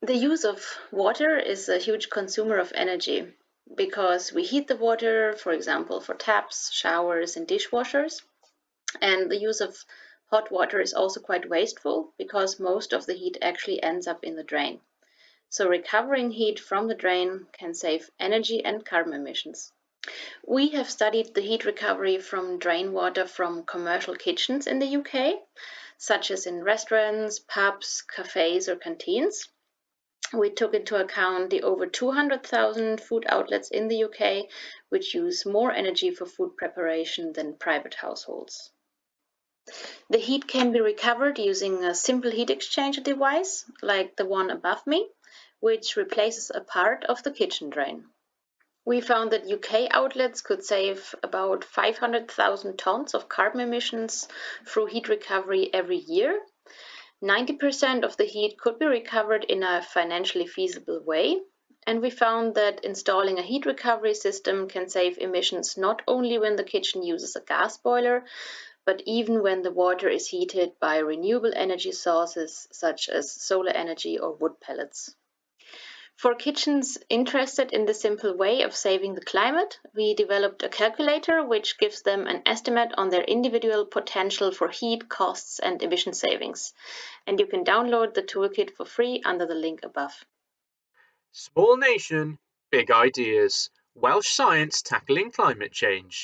The use of water is a huge consumer of energy because we heat the water, for example, for taps, showers, and dishwashers. And the use of hot water is also quite wasteful because most of the heat actually ends up in the drain. So, recovering heat from the drain can save energy and carbon emissions. We have studied the heat recovery from drain water from commercial kitchens in the UK, such as in restaurants, pubs, cafes, or canteens. We took into account the over 200,000 food outlets in the UK, which use more energy for food preparation than private households. The heat can be recovered using a simple heat exchanger device, like the one above me, which replaces a part of the kitchen drain. We found that UK outlets could save about 500,000 tons of carbon emissions through heat recovery every year. 90% of the heat could be recovered in a financially feasible way. And we found that installing a heat recovery system can save emissions not only when the kitchen uses a gas boiler, but even when the water is heated by renewable energy sources such as solar energy or wood pellets. For kitchens interested in the simple way of saving the climate, we developed a calculator which gives them an estimate on their individual potential for heat, costs, and emission savings. And you can download the toolkit for free under the link above. Small nation, big ideas. Welsh science tackling climate change.